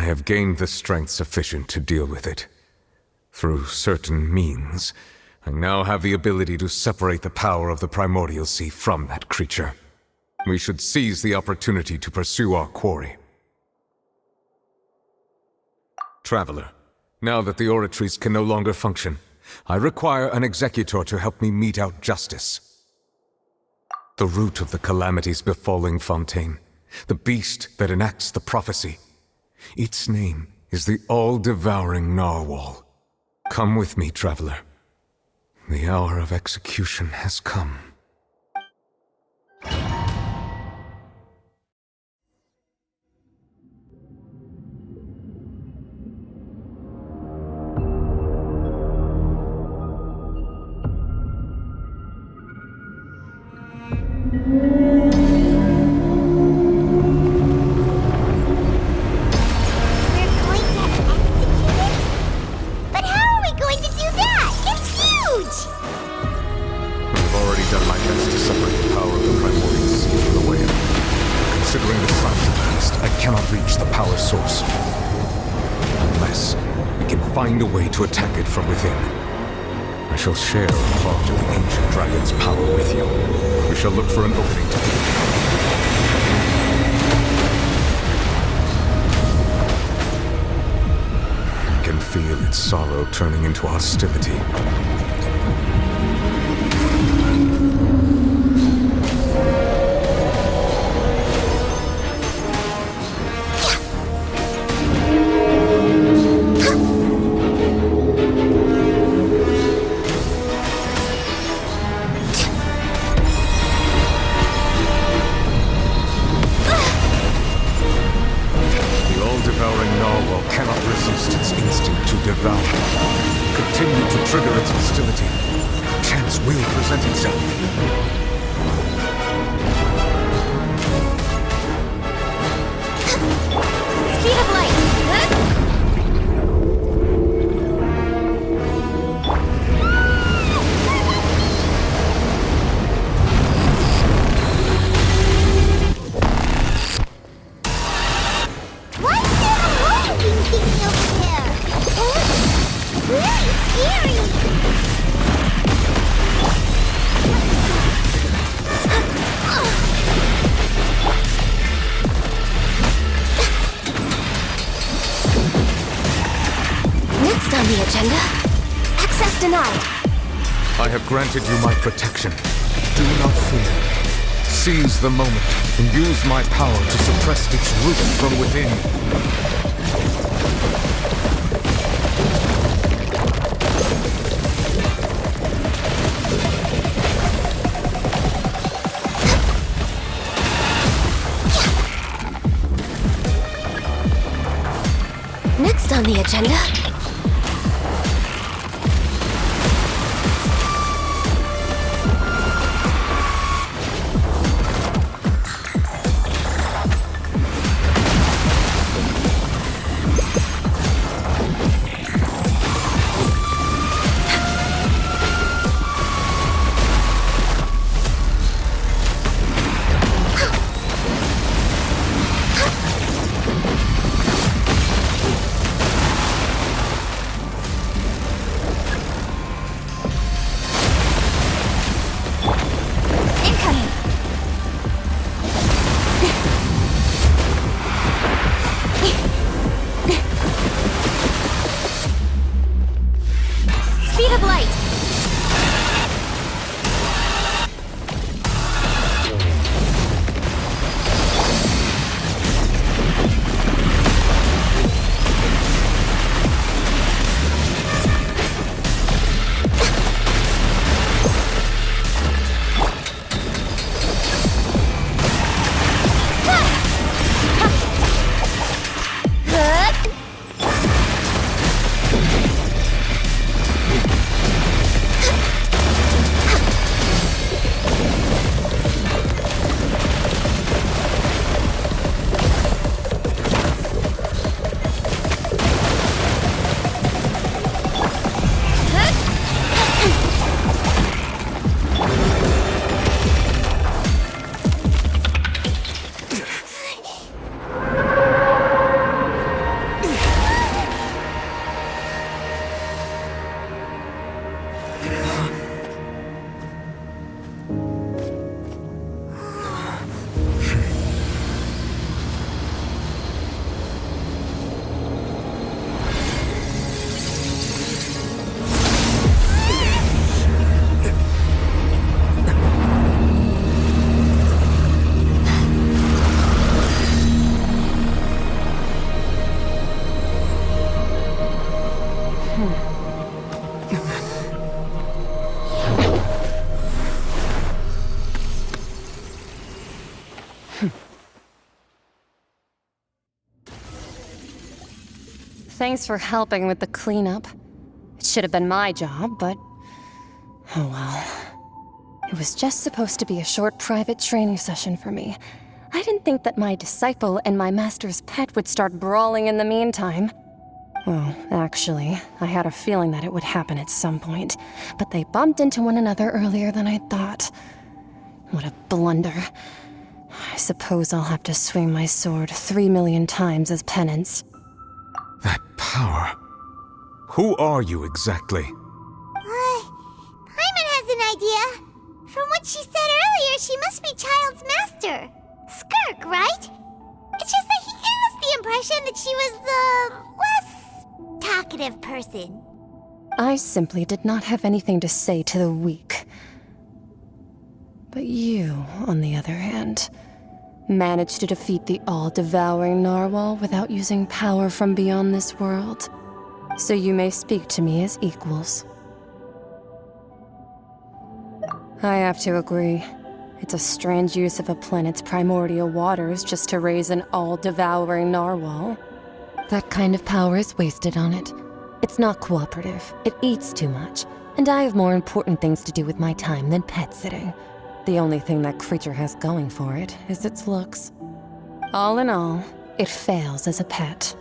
have gained the strength sufficient to deal with it. Through certain means, I now have the ability to separate the power of the Primordial Sea from that creature. We should seize the opportunity to pursue our quarry. Traveler, now that the oratories can no longer function, I require an executor to help me mete out justice. The root of the calamities befalling Fontaine, the beast that enacts the prophecy. Its name is the all-devouring Narwhal. Come with me, traveler. The hour of execution has come. Considering the size of the beast, I cannot reach the power source. Unless we can find a way to attack it from within. I shall share a part of the ancient dragon's power with you. We shall look for an opening to it. I can feel its sorrow turning into hostility. Continue to trigger its hostility. Chance will present itself. Speed of light! What's that moving thingy over there? Really scary! Next on the agenda, access denied. I have granted you my protection. Do not fear. Seize the moment and use my power to suppress its roots from within. Next on the agenda, Thanks for helping with the cleanup. It should have been my job, but... oh well. It was just supposed to be a short private training session for me. I didn't think that my disciple and my master's pet would start brawling in the meantime. Well, actually, I had a feeling that it would happen at some point, but they bumped into one another earlier than I thought. What a blunder. I suppose I'll have to swing my sword 3 million times as penance. That power. Who are you exactly? Paimon has an idea. From what she said earlier, she must be Child's master. Skirk, right? It's just that he gave us the impression that she was the less talkative person. I simply did not have anything to say to the weak. But you, on the other hand, managed to defeat the all-devouring narwhal without using power from beyond this world. So you may speak to me as equals. I have to agree. It's a strange use of a planet's primordial waters just to raise an all-devouring narwhal. That kind of power is wasted on it. It's not cooperative, it eats too much, and I have more important things to do with my time than pet sitting. The only thing that creature has going for it is its looks. All in all, it fails as a pet.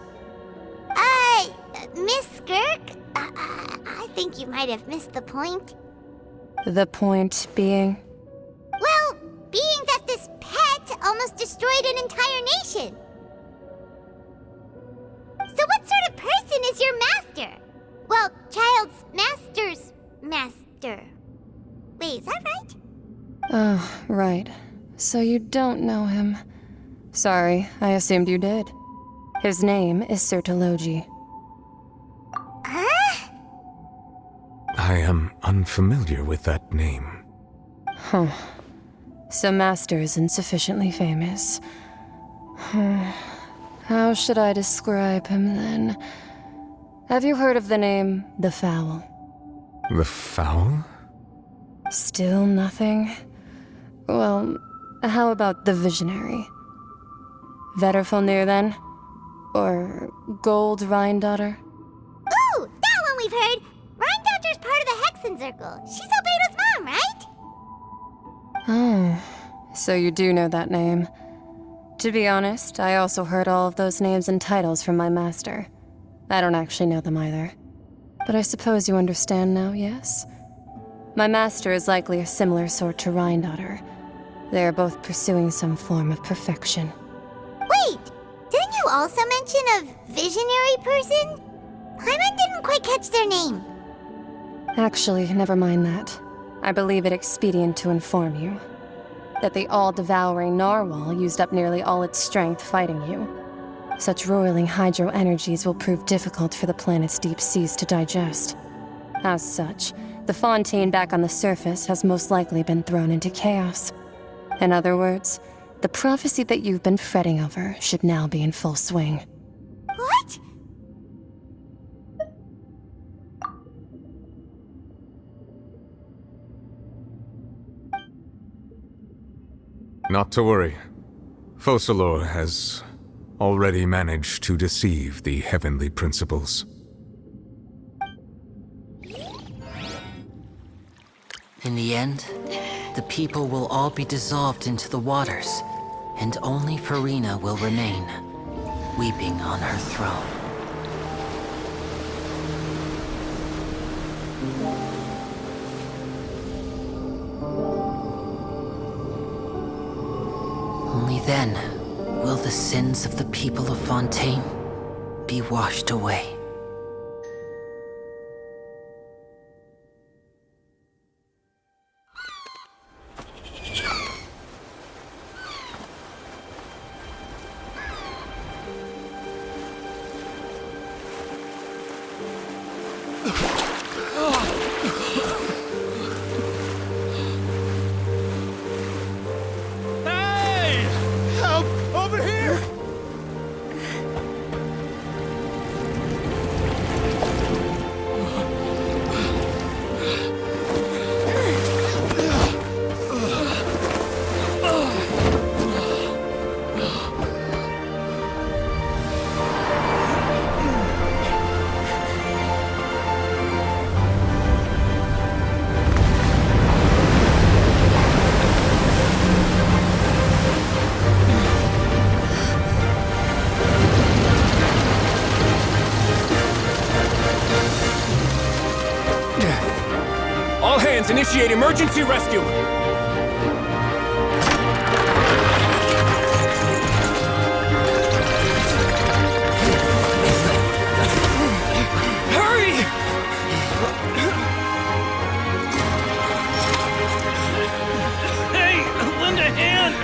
Miss Skirk? I think you might have missed the point. The point being? Well, being that this pet almost destroyed an entire nation. So what sort of person is your master? Well, Child's master's master. Wait, is that right? Oh, right. So you don't know him. Sorry, I assumed you did. His name is Sertologi. Huh? I am unfamiliar with that name. Huh. So Master isn't sufficiently famous. How should I describe him then? Have you heard of the name The Fowl? The Fowl? Still nothing? Well, how about the Visionary? Vetterfulnir then? Or Gold Rhine-Daughter? Ooh, that one we've heard. Rhine-Daughter's part of the Hexen Circle. She's Albedo's mom, right? Oh, so you do know that name. To be honest, I also heard all of those names and titles from my master. I don't actually know them either. But I suppose you understand now, yes? My master is likely a similar sort to Rhine-Daughter. They are both pursuing some form of perfection. Wait, didn't you also mention a visionary person? Paimon didn't quite catch their name. Actually, never mind that. I believe it expedient to inform you that the all-devouring narwhal used up nearly all its strength fighting you. Such roiling hydro energies will prove difficult for the planet's deep seas to digest. As such, the Fontaine back on the surface has most likely been thrown into chaos. In other words, the prophecy that you've been fretting over should now be in full swing. What? Not to worry. Focalor has already managed to deceive the heavenly principles. In the end, the people will all be dissolved into the waters, and only Farina will remain, weeping on her throne. Only then will the sins of the people of Fontaine be washed away. Let's initiate emergency rescue! Hurry! Hey, lend a hand!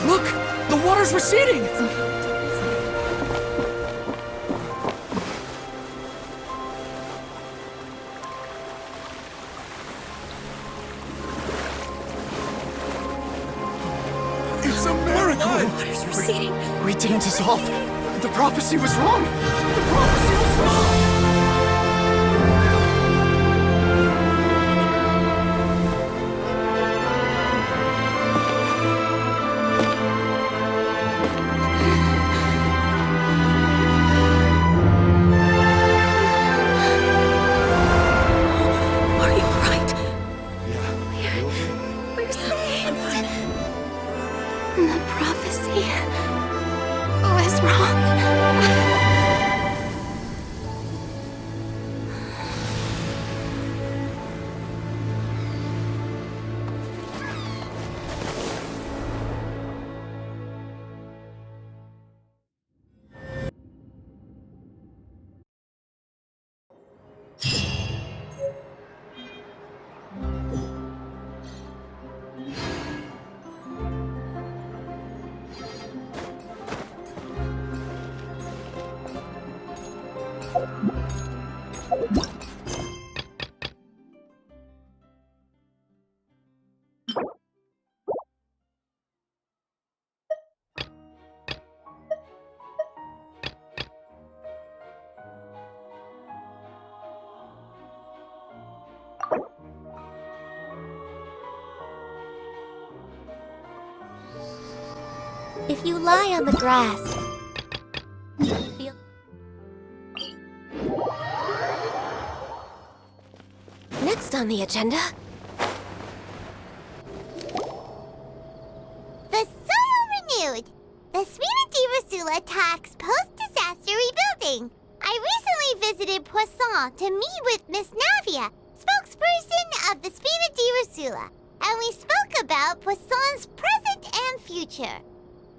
Look! The water's receding! It's a miracle! Water's receding. We didn't dissolve. The prophecy was wrong. The prophecy was wrong. Are you alright? Yeah. We're saved. The prophecy was wrong. If you lie on the grass, feel... Next on the agenda, The soil renewed! The Spina Divasula attacks post-disaster rebuilding! I recently visited Poisson to meet with Miss Navia, spokesperson of the Spina Divasula, and we spoke about Poisson's present and future.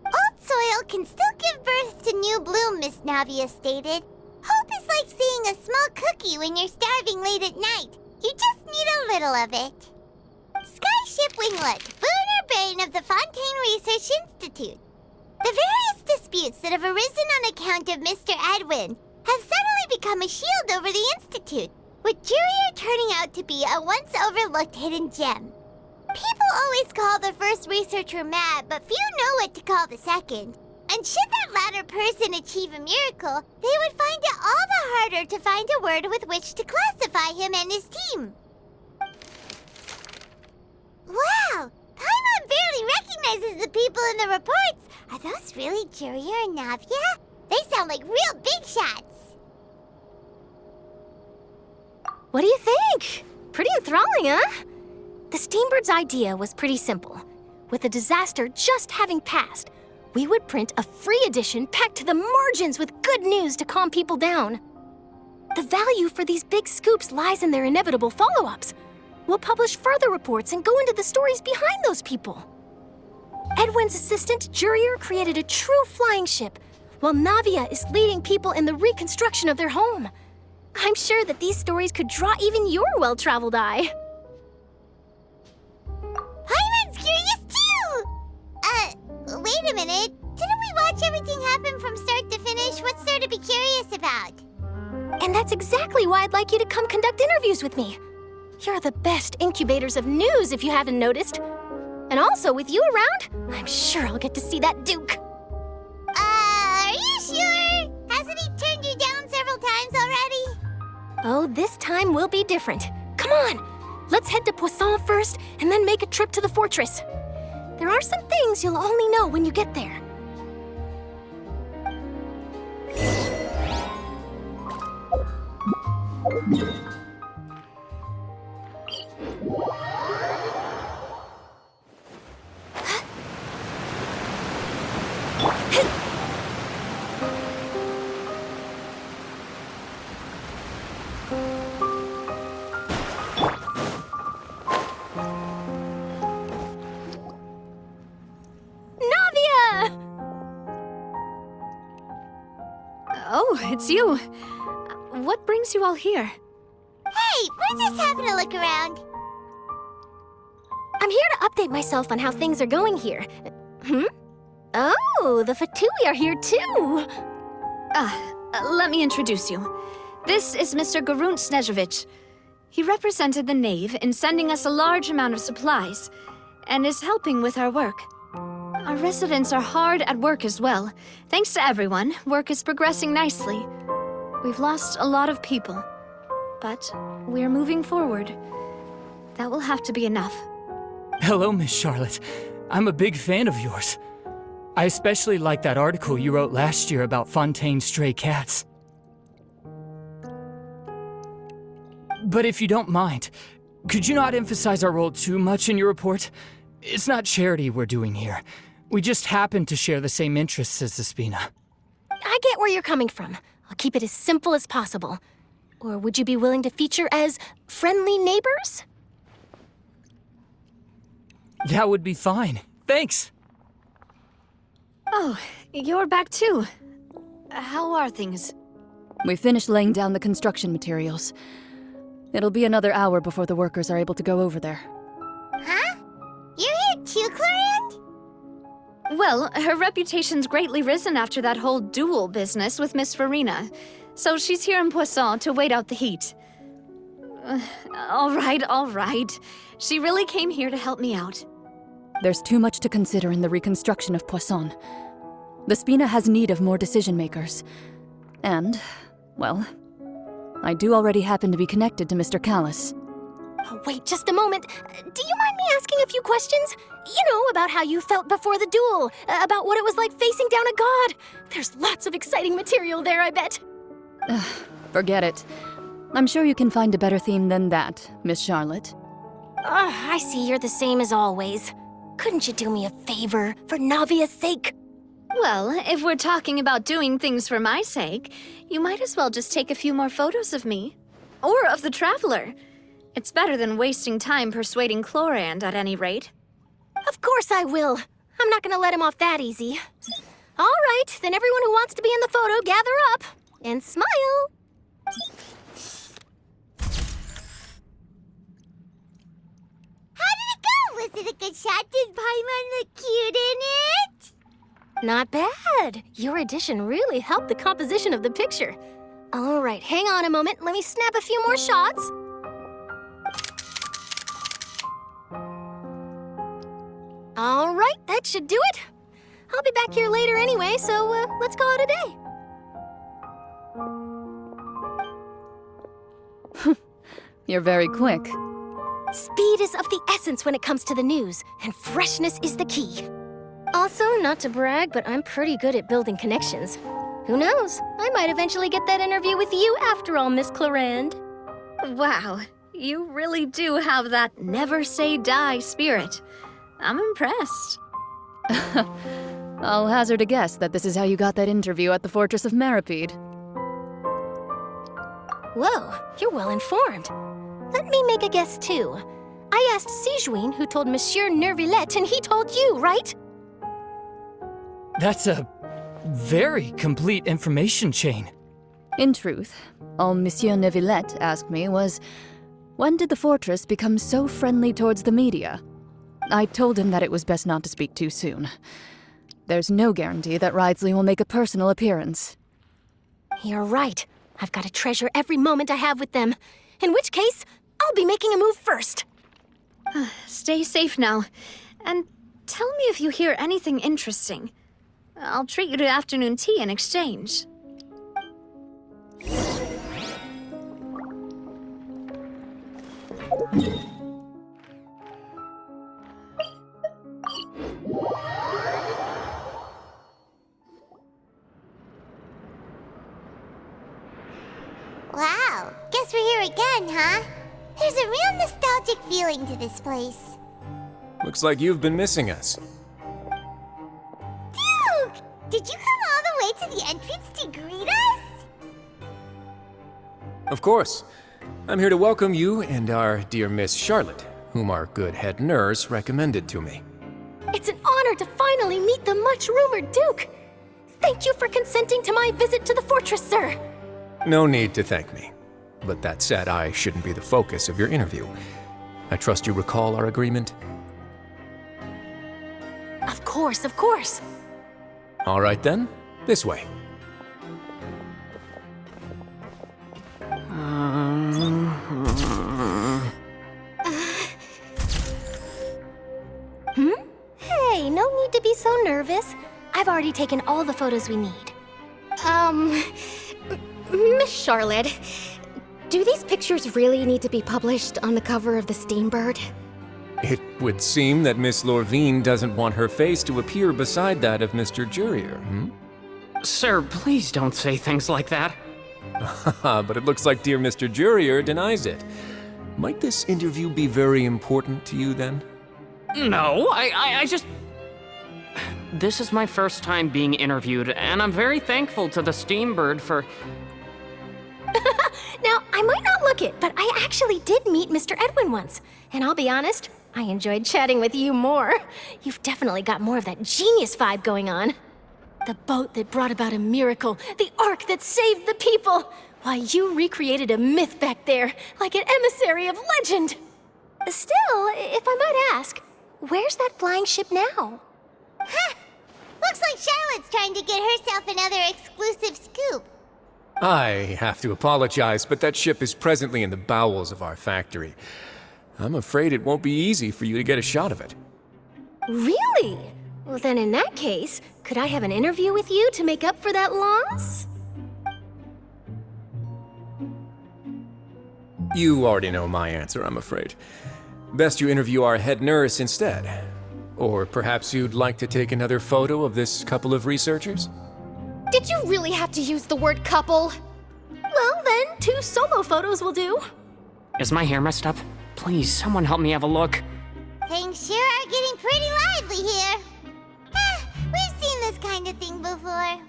Old soil can still give birth to new bloom, Miss Navia stated. Hope is like seeing a small cookie when you're starving late at night. You just need a little of it. Skyship Winglet, lunar brain of the Fontaine Research Institute. The various disputes that have arisen on account of Mr. Edwin have suddenly become a shield over the Institute, with Jurier turning out to be a once overlooked hidden gem. People always call the first researcher mad, but few know what to call the second. And should that latter person achieve a miracle, they would find it all the harder to find a word with which to classify him and his team. Wow! Paimon barely recognizes the people in the reports. Are those really Jurier and Navia? They sound like real big shots. What do you think? Pretty enthralling, huh? The Steambird's idea was pretty simple. With the disaster just having passed, we would print a free edition packed to the margins with good news to calm people down. The value for these big scoops lies in their inevitable follow-ups. We'll publish further reports and go into the stories behind those people. Edwin's assistant, Jurier, created a true flying ship, while Navia is leading people in the reconstruction of their home. I'm sure that these stories could draw even your well-traveled eye. Paimon's curious too! Wait a minute. Didn't we watch everything happen from start to finish? What's there to be curious about? And that's exactly why I'd like you to come conduct interviews with me. You're the best incubators of news, if you haven't noticed. And also, with you around, I'm sure I'll get to see that Duke. Are you sure? Hasn't he turned you down several times already? Oh, this time will be different. Come on, Let's head to Poisson first, and then make a trip to the fortress. There are some things you'll only know when you get there. Oh, it's you. What brings you all here? Hey, we're just having a look around. I'm here to update myself on how things are going here. Oh, the Fatui are here too. Let me introduce you. This is Mr. Garunt Snezhevich. He represented the Knave in sending us a large amount of supplies, and is helping with our work. Our residents are hard at work as well. Thanks to everyone, work is progressing nicely. We've lost a lot of people, but we're moving forward. That will have to be enough. Hello, Miss Charlotte. I'm a big fan of yours. I especially like that article you wrote last year about Fontaine's stray cats. But if you don't mind, could you not emphasize our role too much in your report? It's not charity we're doing here. We just happen to share the same interests as the Spina. I get where you're coming from. I'll keep it as simple as possible. Or would you be willing to feature as friendly neighbors? That would be fine. Thanks. Oh, you're back too. How are things? We finished laying down the construction materials. It'll be another hour before the workers are able to go over there. Huh? You're here too, Clorand? Well, her reputation's greatly risen after that whole duel business with Miss Farina, so she's here in Poisson to wait out the heat. All right. She really came here to help me out. There's too much to consider in the reconstruction of Poisson. The Spina has need of more decision-makers. And, well, I do already happen to be connected to Mr. Callis. Oh, wait just a moment. Do you mind me asking a few questions? You know, about how you felt before the duel, about what it was like facing down a god. There's lots of exciting material there, I bet. Forget it. I'm sure you can find a better theme than that, Miss Charlotte. I see you're the same as always. Couldn't you do me a favor, for Navia's sake? Well, if we're talking about doing things for my sake, you might as well just take a few more photos of me. Or of the Traveler. It's better than wasting time persuading Clorand, at any rate. Of course I will. I'm not gonna let him off that easy. All right, then everyone who wants to be in the photo, gather up. And smile. How did it go? Was it a good shot? Did Paimon look cute in it? Not bad. Your addition really helped the composition of the picture. All right, hang on a moment. Let me snap a few more shots. All right, that should do it. I'll be back here later anyway, so let's call it a day. You're very quick. Speed is of the essence when it comes to the news, and freshness is the key. Also, not to brag, but I'm pretty good at building connections. Who knows? I might eventually get that interview with you after all, Miss Clorand. Wow, you really do have that never say die spirit. I'm impressed. I'll hazard a guess that this is how you got that interview at the Fortress of Maripede. Whoa, you're well informed. Let me make a guess, too. I asked Sijuin, who told Monsieur Nervillette, and he told you, right? That's a very complete information chain. In truth, all Monsieur Neuvillette asked me was, when did the fortress become so friendly towards the media? I told him that it was best not to speak too soon. There's no guarantee that Ridesley will make a personal appearance. You're right. I've got to treasure every moment I have with them. In which case, I'll be making a move first. Stay safe now. And tell me if you hear anything interesting. I'll treat you to afternoon tea in exchange. fun, huh? There's a real nostalgic feeling to this place. Looks like you've been missing us. Duke! Did you come all the way to the entrance to greet us? Of course. I'm here to welcome you and our dear Miss Charlotte, whom our good head nurse recommended to me. It's an honor to finally meet the much-rumored Duke. Thank you for consenting to my visit to the fortress, sir. No need to thank me. But that said, I shouldn't be the focus of your interview. I trust you recall our agreement? Of course, of course. All right then, this way. Hey, no need to be so nervous. I've already taken all the photos we need. Miss Charlotte, do these pictures really need to be published on the cover of the Steambird? It would seem that Miss Lorvine doesn't want her face to appear beside that of Mr. Jurier, Sir, please don't say things like that. But it looks like dear Mr. Jurier denies it. Might this interview be very important to you then? No, I just... This is my first time being interviewed, and I'm very thankful to the Steambird for... Now, I might not look it, but I actually did meet Mr. Edwin once. And I'll be honest, I enjoyed chatting with you more. You've definitely got more of that genius vibe going on. The boat that brought about a miracle, the ark that saved the people. Why, you recreated a myth back there, like an emissary of legend. Still, if I might ask, where's that flying ship now? Huh! Looks like Charlotte's trying to get herself another exclusive scoop. I have to apologize, but that ship is presently in the bowels of our factory. I'm afraid it won't be easy for you to get a shot of it. Really? Well, then in that case, could I have an interview with you to make up for that loss? You already know my answer, I'm afraid. Best you interview our head nurse instead. Or perhaps you'd like to take another photo of this couple of researchers? Did you really have to use the word couple? Well, then, 2 solo photos will do. Is my hair messed up? Please, someone help me have a look. Things sure are getting pretty lively here. We've seen this kind of thing before.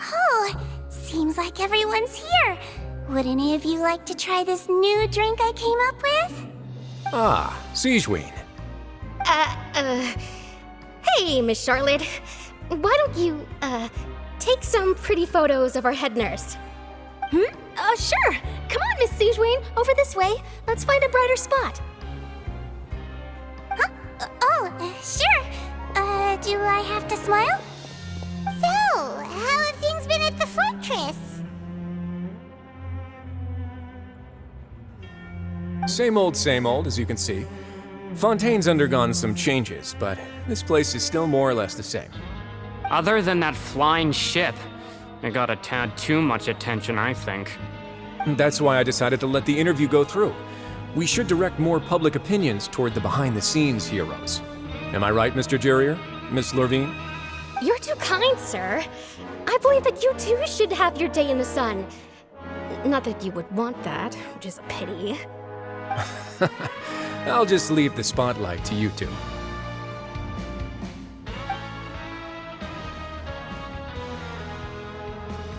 Oh, seems like everyone's here. Would any of you like to try this new drink I came up with? Ah, Siegeween. Hey, Miss Charlotte. Why don't you, take some pretty photos of our head nurse? Sure. Come on, Miss Siegeween. Over this way. Let's find a brighter spot. Huh? Sure. Do I have to smile? So, how have things been at the fortress? Same old, as you can see. Fontaine's undergone some changes, but this place is still more or less the same. Other than that flying ship, it got a tad too much attention, I think. That's why I decided to let the interview go through. We should direct more public opinions toward the behind-the-scenes heroes. Am I right, Mr. Jurier? Miss Lorvine? You're too kind, sir. I believe that you too should have your day in the sun. Not that you would want that, which is a pity. I'll just leave the spotlight to you two.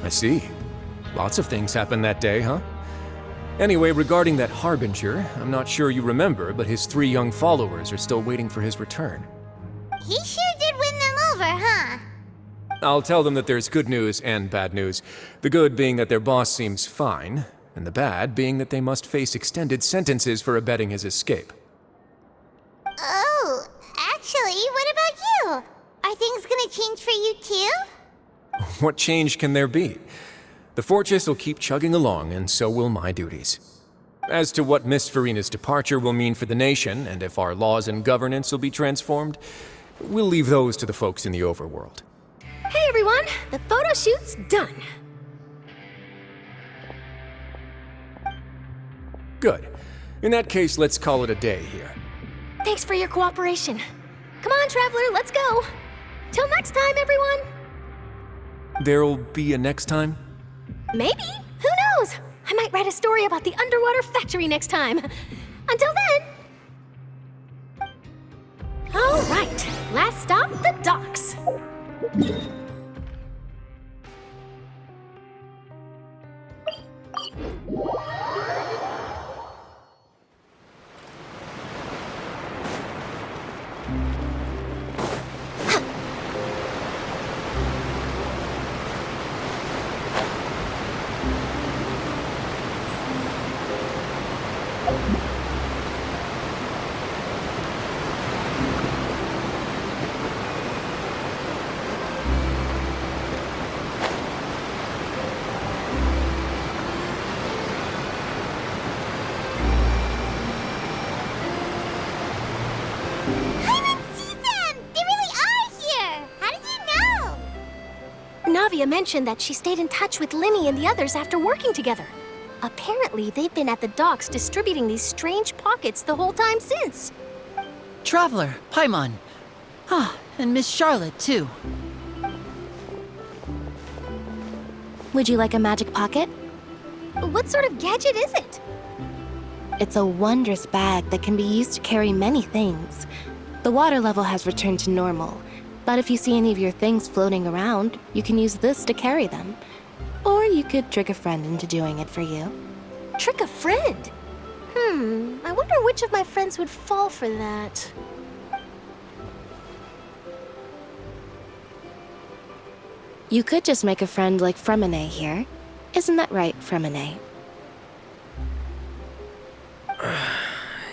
I see. Lots of things happened that day, huh? Anyway, regarding that Harbinger, I'm not sure you remember, but his 3 young followers are still waiting for his return. He sure did win them over, huh? I'll tell them that there's good news and bad news. The good being that their boss seems fine, and the bad being that they must face extended sentences for abetting his escape. Oh, actually, what about you? Are things gonna change for you too? What change can there be? The fortress will keep chugging along, and so will my duties. As to what Miss Farina's departure will mean for the nation, and if our laws and governance will be transformed, we'll leave those to the folks in the overworld. Hey everyone, the photo shoot's done. Good. In that case, let's call it a day here. Thanks for your cooperation. Come on, Traveler, let's go. Till next time, everyone. There'll be a next time? Maybe. Who knows? I might write a story about the underwater factory next time. Until then. All right. Last stop, the docks. Navia mentioned that she stayed in touch with Linny and the others after working together. Apparently, they've been at the docks distributing these strange pockets the whole time since. Traveler, Paimon. Ah, and Miss Charlotte, too. Would you like a magic pocket? What sort of gadget is it? It's a wondrous bag that can be used to carry many things. The water level has returned to normal, but if you see any of your things floating around, you can use this to carry them. Or you could trick a friend into doing it for you. Trick a friend? I wonder which of my friends would fall for that. You could just make a friend like Fremine here. Isn't that right, Fremine?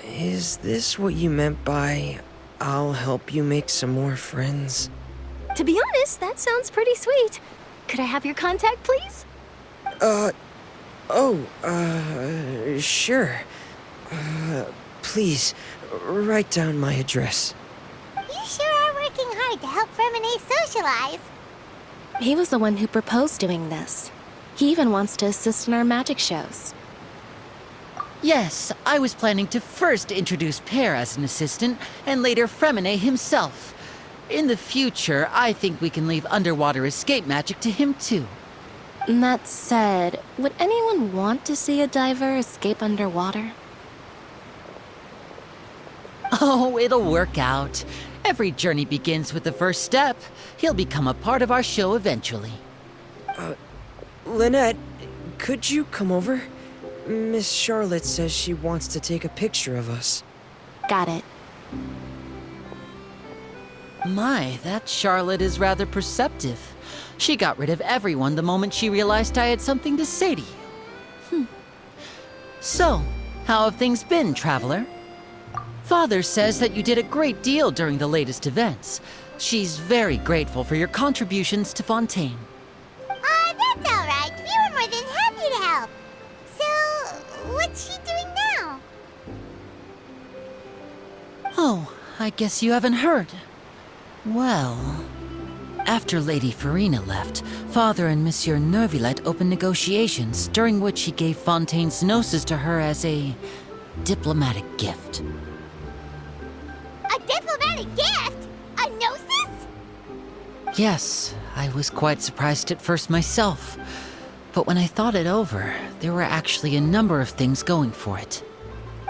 Is this what you meant by, I'll help you make some more friends? To be honest, that sounds pretty sweet. Could I have your contact, please? Sure. Please, write down my address. You sure are working hard to help Fremine socialize. He was the one who proposed doing this. He even wants to assist in our magic shows. Yes, I was planning to first introduce Pear as an assistant, and later Fremine himself. In the future, I think we can leave underwater escape magic to him too. That said, would anyone want to see a diver escape underwater? Oh, it'll work out. Every journey begins with the first step. He'll become a part of our show eventually. Lynette, could you come over? Miss Charlotte says she wants to take a picture of us. Got it. My, that Charlotte is rather perceptive. She got rid of everyone the moment she realized I had something to say to you. So, how have things been, Traveler? Father says that you did a great deal during the latest events. She's very grateful for your contributions to Fontaine. That's all right. We were more than happy to help. So, what's she doing now? Oh, I guess you haven't heard. Well, after Lady Farina left, Father and Monsieur Neuvillette opened negotiations, during which he gave Fontaine's gnosis to her as a diplomatic gift. A diplomatic gift? A gnosis? Yes, I was quite surprised at first myself. But when I thought it over, there were actually a number of things going for it.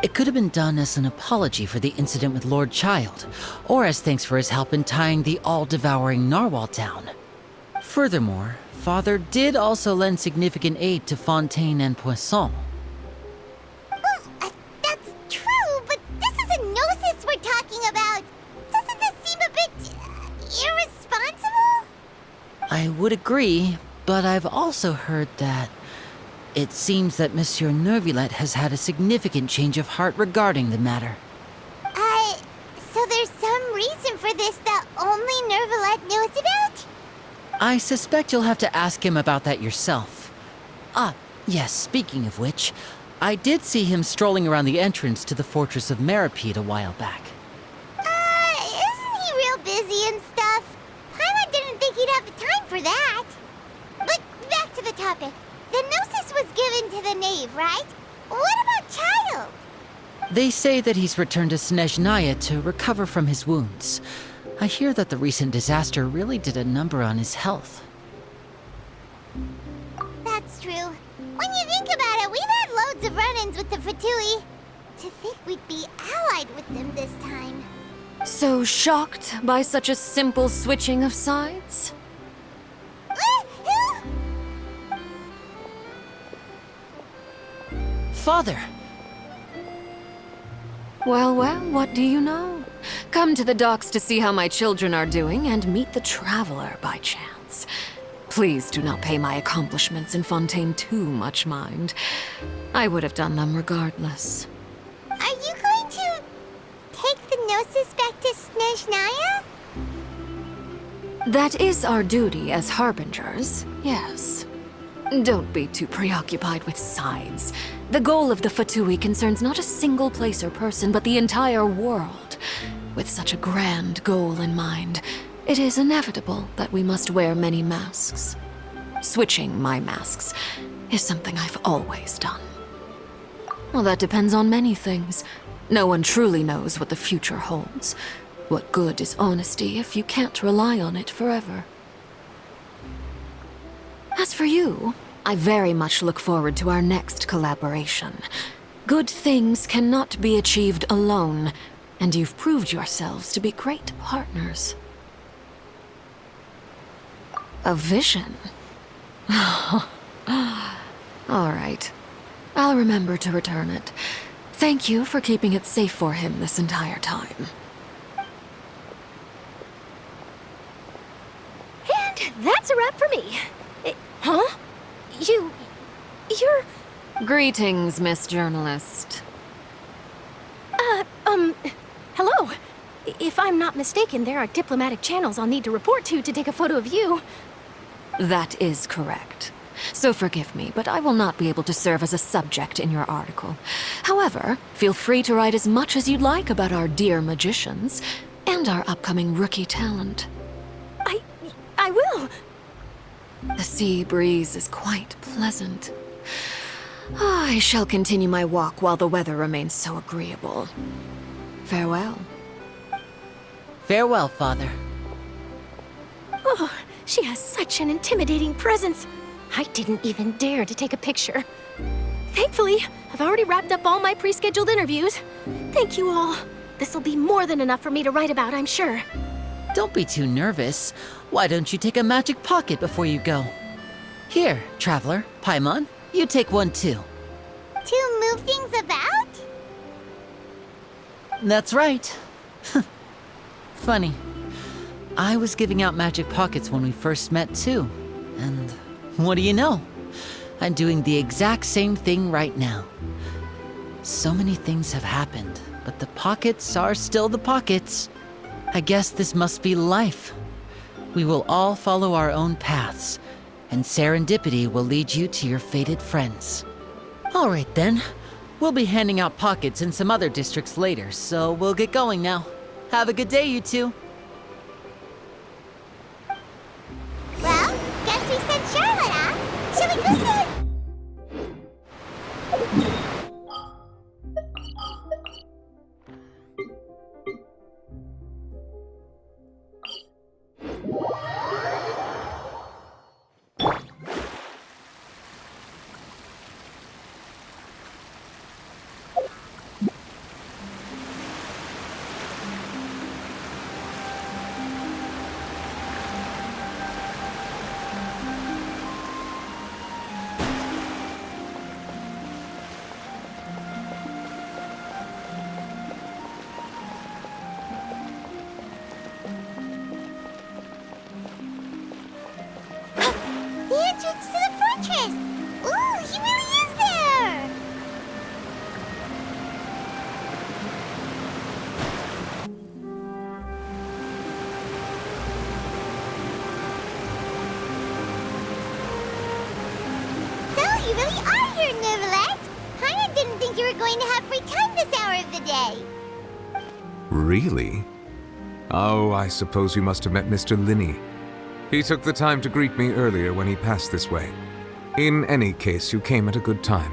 It could have been done as an apology for the incident with Lord Child, or as thanks for his help in tying the all-devouring narwhal down. Furthermore, Father did also lend significant aid to Fontaine and Poisson. Well, that's true, but this is a gnosis we're talking about. Doesn't this seem a bit irresponsible? I would agree, but I've also heard that it seems that Monsieur Neuvillette has had a significant change of heart regarding the matter. So there's some reason for this that only Neuvillette knows about? I suspect you'll have to ask him about that yourself. Ah, yes, speaking of which, I did see him strolling around the entrance to the Fortress of Meripede a while back. Isn't he real busy and stuff? Paimon didn't think he'd have the time for that. But back to the topic. The gnosis was given to the knave, right? What about Child? They say that he's returned to Snezhnaya to recover from his wounds. I hear that the recent disaster really did a number on his health. That's true. with the Fatui. To think we'd be allied with them this time. So shocked by such a simple switching of sides? Father! Well, well, what do you know? Come to the docks to see how my children are doing and meet the Traveler by chance. Please do not pay my accomplishments in Fontaine too much mind. I would have done them regardless. Are you going to take the Gnosis back to Snezhnaya? That is our duty as Harbingers, yes. Don't be too preoccupied with sides. The goal of the Fatui concerns not a single place or person, but the entire world. With such a grand goal in mind, it is inevitable that we must wear many masks. Switching my masks is something I've always done. Well, that depends on many things. No one truly knows what the future holds. What good is honesty if you can't rely on it forever? As for you, I very much look forward to our next collaboration. Good things cannot be achieved alone, and you've proved yourselves to be great partners. A vision? All right. I'll remember to return it. Thank you for keeping it safe for him this entire time. And that's a wrap for me. Huh? You're... Greetings, Miss Journalist. Hello. If I'm not mistaken, there are diplomatic channels I'll need to report to take a photo of you. That is correct. So forgive me, but I will not be able to serve as a subject in your article. However, feel free to write as much as you'd like about our dear magicians and our upcoming rookie talent. I will. The sea breeze is quite pleasant. I shall continue my walk while the weather remains so agreeable. Farewell. Farewell, Father. Oh, she has such an intimidating presence. I didn't even dare to take a picture. Thankfully, I've already wrapped up all my pre-scheduled interviews. Thank you all. This'll be more than enough for me to write about, I'm sure. Don't be too nervous. Why don't you take a magic pocket before you go? Here, Traveler, Paimon, you take one too. To move things about? That's right. Funny. I was giving out magic pockets when we first met too. And what do you know? I'm doing the exact same thing right now. So many things have happened, but the pockets are still the pockets. I guess this must be life. We will all follow our own paths, and serendipity will lead you to your fated friends. All right then. We'll be handing out pockets in some other districts later, so we'll get going now. Have a good day, you two. Well, guess we sent Charlotte, huh? Shall we go see? The entrance to the fortress! Ooh, he really is there! So, you really are here, Neuvillette! I didn't think you were going to have free time this hour of the day. Really? Oh, I suppose you must have met Mr. Linney. He took the time to greet me earlier when he passed this way. In any case, you came at a good time.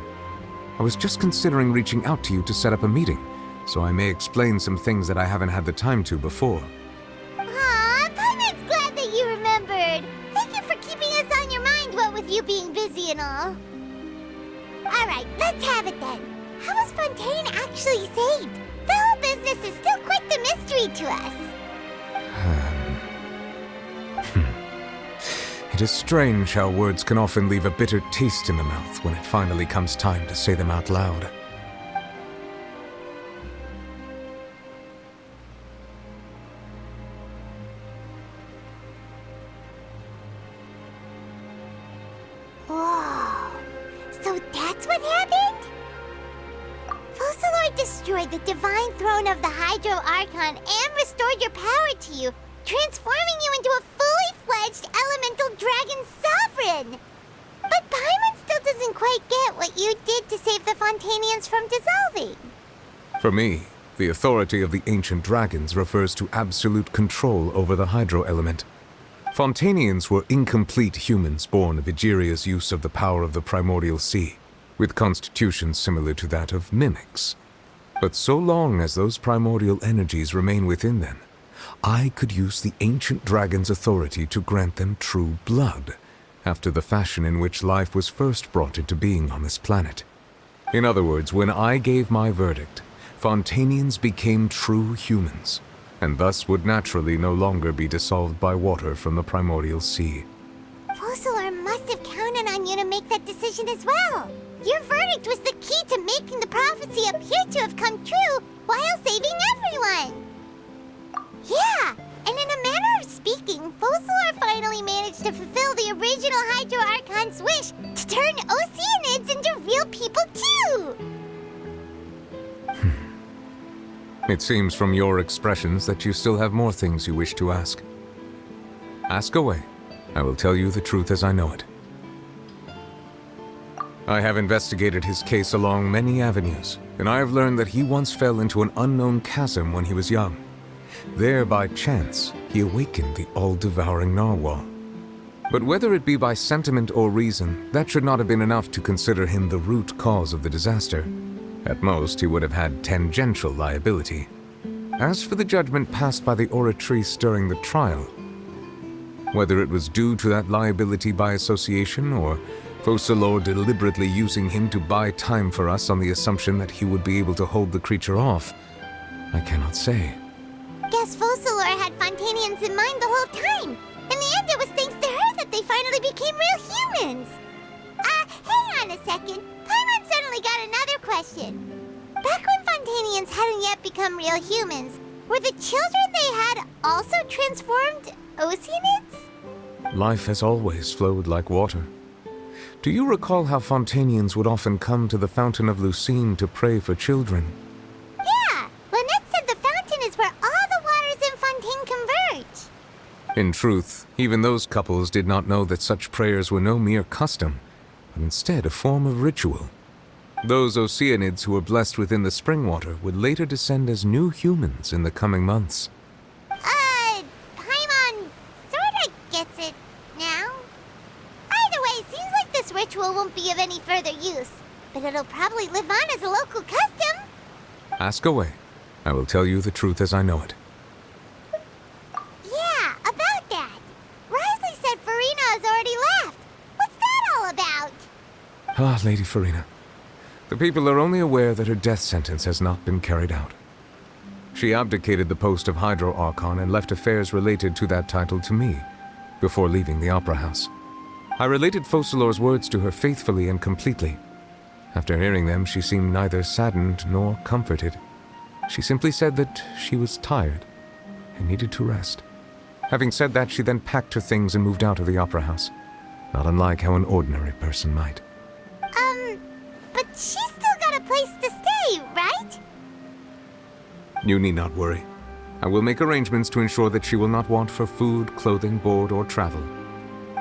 I was just considering reaching out to you to set up a meeting, so I may explain some things that I haven't had the time to before. Aw, Paimon's glad that you remembered. Thank you for keeping us on your mind, what with you being busy and all. Alright, let's have it then. How was Fontaine actually saved? The whole business is still quite the mystery to us. It is strange how words can often leave a bitter taste in the mouth when it finally comes time to say them out loud. Whoa. So that's what happened? Focalor destroyed the divine throne of the Hydro Archon and restored your power to you, transforming you into a fully-fledged elemental dragon sovereign! But Paimon still doesn't quite get what you did to save the Fontainians from dissolving. For me, the authority of the ancient dragons refers to absolute control over the hydro element. Fontainians were incomplete humans born of Egeria's use of the power of the primordial sea, with constitutions similar to that of mimics. But so long as those primordial energies remain within them, I could use the ancient dragon's authority to grant them true blood, after the fashion in which life was first brought into being on this planet. In other words, when I gave my verdict, Fontainians became true humans, and thus would naturally no longer be dissolved by water from the primordial sea. Focalor must have counted on you to make that decision as well. Your verdict was the key to making the prophecy appear to have come true while saving everyone. Yeah, and in a manner of speaking, Focalor finally managed to fulfill the original Hydro Archon's wish to turn Oceanids into real people too! It seems from your expressions that you still have more things you wish to ask. Ask away. I will tell you the truth as I know it. I have investigated his case along many avenues, and I have learned that he once fell into an unknown chasm when he was young. There, by chance, he awakened the all-devouring narwhal. But whether it be by sentiment or reason, that should not have been enough to consider him the root cause of the disaster. At most, he would have had tangential liability. As for the judgment passed by the Oratrice during the trial, whether it was due to that liability by association or Focalor deliberately using him to buy time for us on the assumption that he would be able to hold the creature off, I cannot say. Guess Focalor had Fontainians in mind the whole time. In the end, it was thanks to her that they finally became real humans. Hang on a second. Paimon suddenly got another question. Back when Fontainians hadn't yet become real humans, were the children they had also transformed Oceanids? Life has always flowed like water. Do you recall how Fontainians would often come to the Fountain of Lucine to pray for children? Yeah, Lynette said the fountain is where all the waters in Fontaine converge. In truth, even those couples did not know that such prayers were no mere custom, but instead a form of ritual. Those Oceanids who were blessed within the spring water would later descend as new humans in the coming months. Paimon sorta gets it now. Either way, seems like this ritual won't be of any further use, but it'll probably live on as a local custom. Ask away. I will tell you the truth as I know it. Yeah, about that. Risley said Farina has already left. What's that all about? Ah, Lady Farina. The people are only aware that her death sentence has not been carried out. She abdicated the post of Hydro Archon and left affairs related to that title to me, before leaving the Opera House. I related Focalor's words to her faithfully and completely. After hearing them, she seemed neither saddened nor comforted. She simply said that she was tired and needed to rest. Having said that, she then packed her things and moved out of the Opera House, not unlike how an ordinary person might. But she's still got a place to stay, right? You need not worry. I will make arrangements to ensure that she will not want for food, clothing, board, or travel.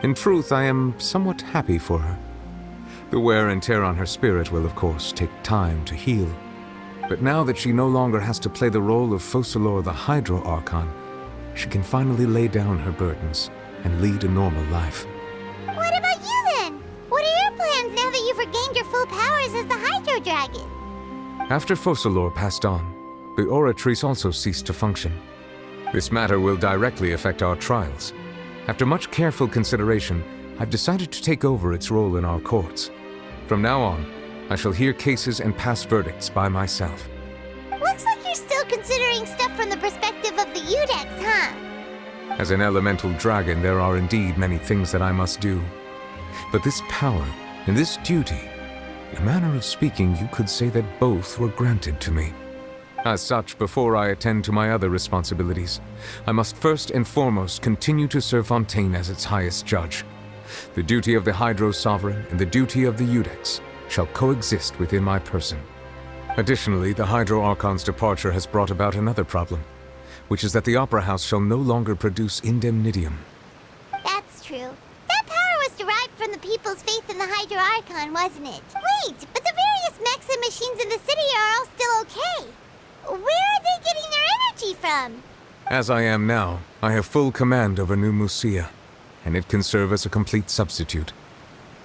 In truth, I am somewhat happy for her. The wear and tear on her spirit will, of course, take time to heal. But now that she no longer has to play the role of Focalor the Hydro Archon, she can finally lay down her burdens and lead a normal life. What about you then? What are your plans now that you've regained your full powers as the Hydro Dragon? After Focalor passed on, the Oratrice also ceased to function. This matter will directly affect our trials. After much careful consideration, I've decided to take over its role in our courts. From now on, I shall hear cases and pass verdicts by myself. Looks like you're still considering stuff from the perspective of the Udex, huh? As an elemental dragon, there are indeed many things that I must do. But this power and this duty, in a manner of speaking, you could say that both were granted to me. As such, before I attend to my other responsibilities, I must first and foremost continue to serve Fontaine as its highest judge. The duty of the Hydro Sovereign and the duty of the Udex shall coexist within my person. Additionally, the Hydro Archon's departure has brought about another problem, which is that the Opera House shall no longer produce indemnitium. That's true. That power was derived from the people's faith in the Hydro Archon, wasn't it? Wait, but the various mechs and machines in the city are all still okay. Where are they getting their energy from? As I am now, I have full command over New Musia, and it can serve as a complete substitute.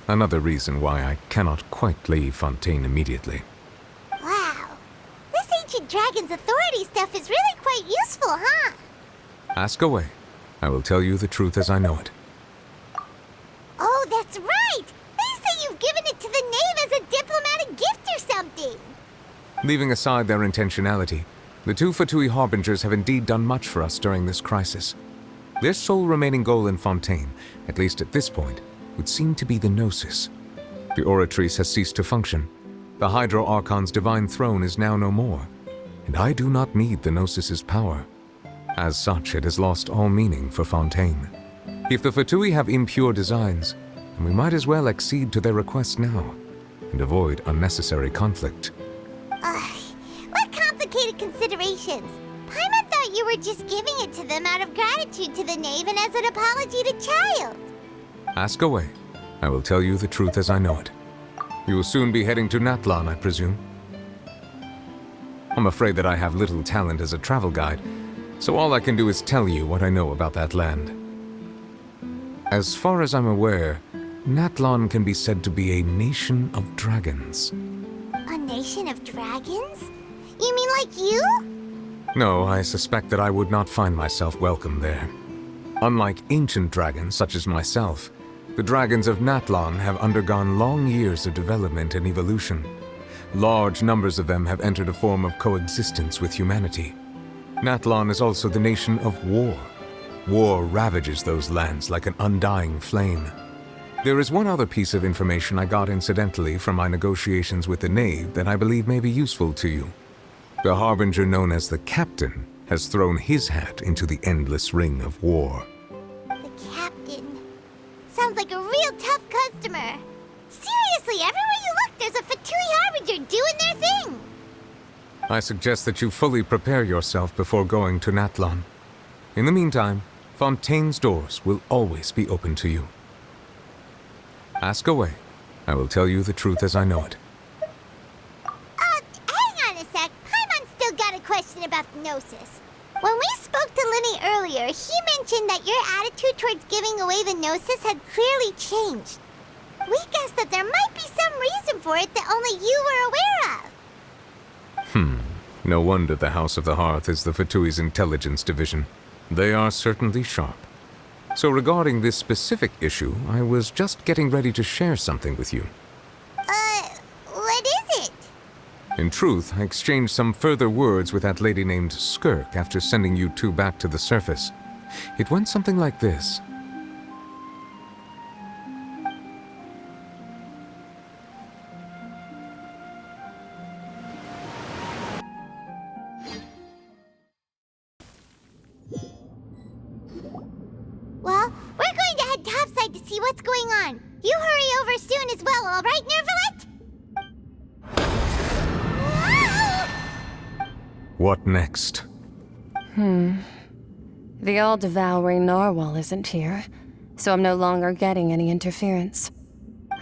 Another reason why I cannot quite leave Fontaine immediately. Wow. This ancient dragon's authority stuff is really quite useful, huh? Ask away. I will tell you the truth as I know it. Oh, that's right! They say you've given it to the knave as a diplomatic gift or something! Leaving aside their intentionality, the two Fatui Harbingers have indeed done much for us during this crisis. Their sole remaining goal in Fontaine, at least at this point, would seem to be the Gnosis. The Oratrice has ceased to function. The Hydro Archon's divine throne is now no more, and I do not need the Gnosis's power. As such, it has lost all meaning for Fontaine. If the Fatui have impure designs, then we might as well accede to their request now, and avoid unnecessary conflict. What complicated considerations? Paimon thought you were just giving it to them out of gratitude to the knave and as an apology to Child. Ask away. I will tell you the truth as I know it. You will soon be heading to Natlan, I presume. I'm afraid that I have little talent as a travel guide, so all I can do is tell you what I know about that land. As far as I'm aware, Natlan can be said to be a nation of dragons. A nation of dragons? You mean like you? No, I suspect that I would not find myself welcome there. Unlike ancient dragons such as myself, the dragons of Natlan have undergone long years of development and evolution. Large numbers of them have entered a form of coexistence with humanity. Natlan is also the nation of war. War ravages those lands like an undying flame. There is one other piece of information I got incidentally from my negotiations with the Knave that I believe may be useful to you. The Harbinger known as the Captain has thrown his hat into the endless ring of war. The Captain. Sounds like a real tough customer. Seriously, everywhere you look, there's a Fatui Harbinger doing their thing. I suggest that you fully prepare yourself before going to Natlan. In the meantime, Fontaine's doors will always be open to you. Ask away. I will tell you the truth as I know it. Hang on a sec. Paimon's still got a question about the Gnosis. When we spoke to Linny earlier, he mentioned that your attitude towards giving away the Gnosis had clearly changed. We guessed that there might be some reason for it that only you were aware of. No wonder the House of the Hearth is the Fatui's intelligence division. They are certainly sharp. So regarding this specific issue, I was just getting ready to share something with you. What is it? In truth, I exchanged some further words with that lady named Skirk after sending you two back to the surface. It went something like this. Well, we're going to head topside to see what's going on. You hurry over soon as well, all right, Nervalet? What next? The all-devouring narwhal isn't here, so I'm no longer getting any interference.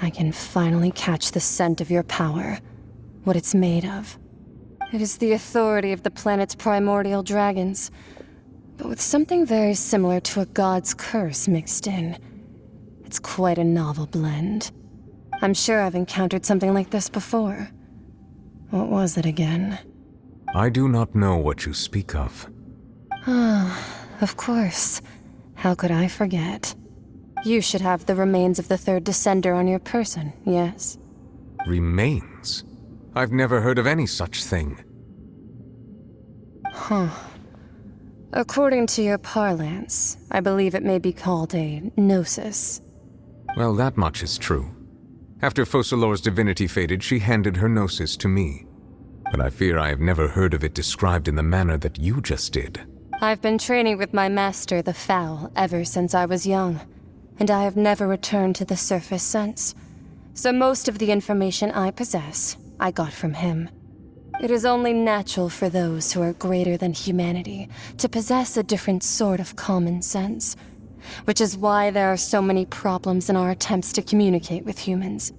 I can finally catch the scent of your power, what it's made of. It is the authority of the planet's primordial dragons, but with something very similar to a god's curse mixed in. It's quite a novel blend. I'm sure I've encountered something like this before. What was it again? I do not know what you speak of. Of course. How could I forget? You should have the remains of the third Descender on your person, yes? Remains? I've never heard of any such thing. Huh. According to your parlance, I believe it may be called a gnosis. Well, that much is true. After Focalor's divinity faded, she handed her gnosis to me. But I fear I have never heard of it described in the manner that you just did. I've been training with my master, the Foul, ever since I was young, and I have never returned to the surface since. So most of the information I possess, I got from him. It is only natural for those who are greater than humanity to possess a different sort of common sense, which is why there are so many problems in our attempts to communicate with humans.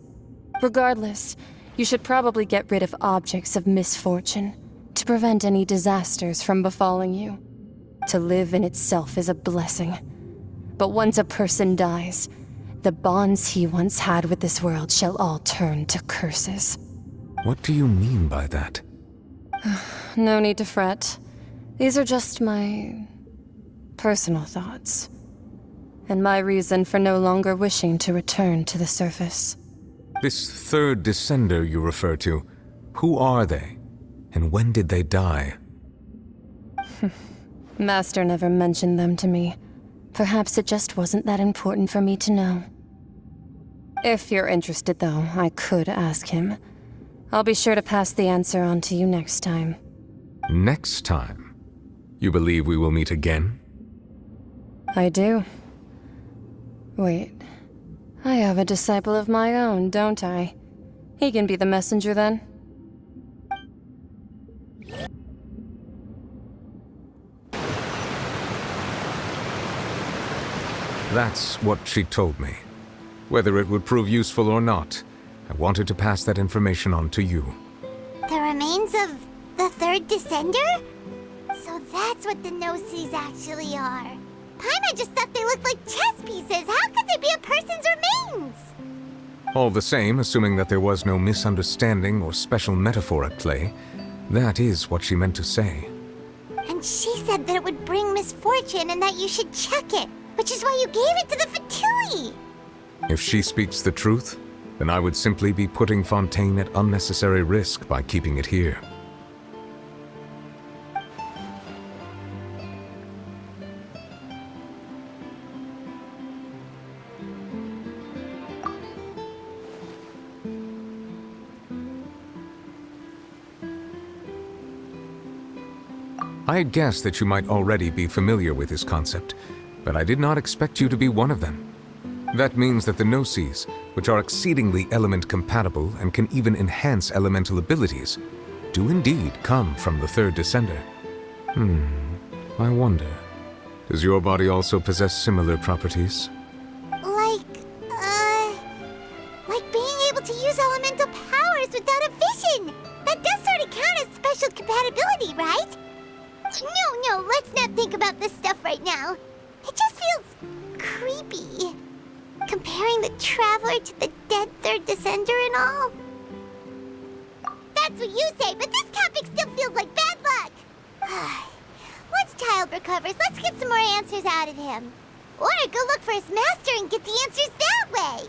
Regardless, you should probably get rid of objects of misfortune to prevent any disasters from befalling you. To live in itself is a blessing. But once a person dies, the bonds he once had with this world shall all turn to curses. What do you mean by that? No need to fret. These are just my personal thoughts, and my reason for no longer wishing to return to the surface. This third descender you refer to, who are they? And when did they die? Master never mentioned them to me. Perhaps it just wasn't that important for me to know. If you're interested, though, I could ask him. I'll be sure to pass the answer on to you next time. Next time? You believe we will meet again? I do. Wait. I have a disciple of my own, don't I? He can be the messenger then. That's what she told me. Whether it would prove useful or not, I wanted to pass that information on to you. The remains of the third descender? So that's what the Gnosis actually are. Paimon just thought they looked like chess pieces. How could they be a person's remains? All the same, assuming that there was no misunderstanding or special metaphor at play, that is what she meant to say. And she said that it would bring misfortune and that you should check it, which is why you gave it to the Fatui. If she speaks the truth, then I would simply be putting Fontaine at unnecessary risk by keeping it here. I had guessed that you might already be familiar with this concept, but I did not expect you to be one of them. That means that the Gnosis, which are exceedingly element-compatible and can even enhance elemental abilities, do indeed come from the third descender. I wonder, does your body also possess similar properties? Like being able to use elemental powers without a vision. That does sort of count as special compatibility, right? No, let's not think about this stuff right now. It just feels creepy. Comparing the Traveler to the dead third descender and all. That's what you say, but this topic still feels like bad luck. Once Child recovers, let's get some more answers out of him. Or go look for his master and get the answers that way.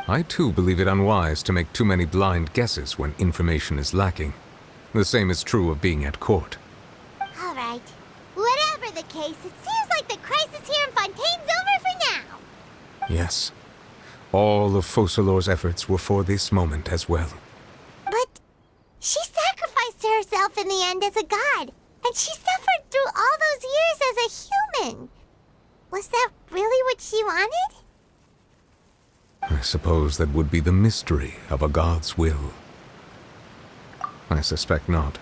I too believe it unwise to make too many blind guesses when information is lacking. The same is true of being at court. All right. Whatever the case, it seems like the crisis here in Fontaine's over for now. Yes. All of Focalor's efforts were for this moment as well. But she sacrificed herself in the end as a god, and she suffered through all those years as a human. Was that really what she wanted? I suppose that would be the mystery of a god's will. I suspect not.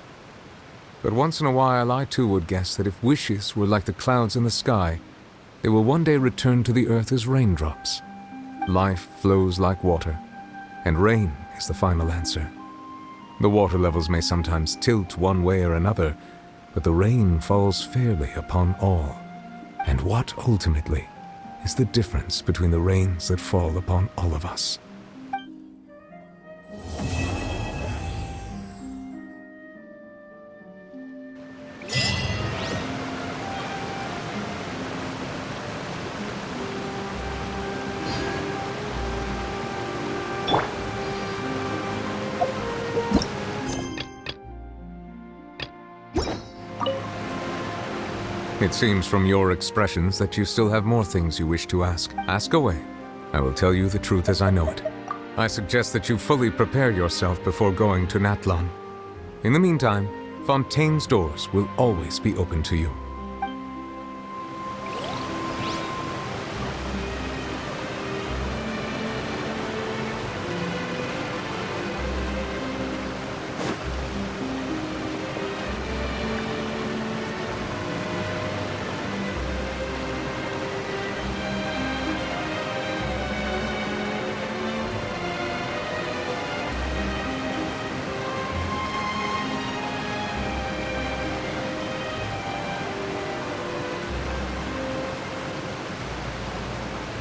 But once in a while I too would guess that if wishes were like the clouds in the sky, they will one day return to the earth as raindrops. Life flows like water, and rain is the final answer. The water levels may sometimes tilt one way or another, but the rain falls fairly upon all. And what, ultimately, is the difference between the rains that fall upon all of us? It seems from your expressions that you still have more things you wish to ask. Ask away. I will tell you the truth as I know it. I suggest that you fully prepare yourself before going to Natlan. In the meantime, Fontaine's doors will always be open to you.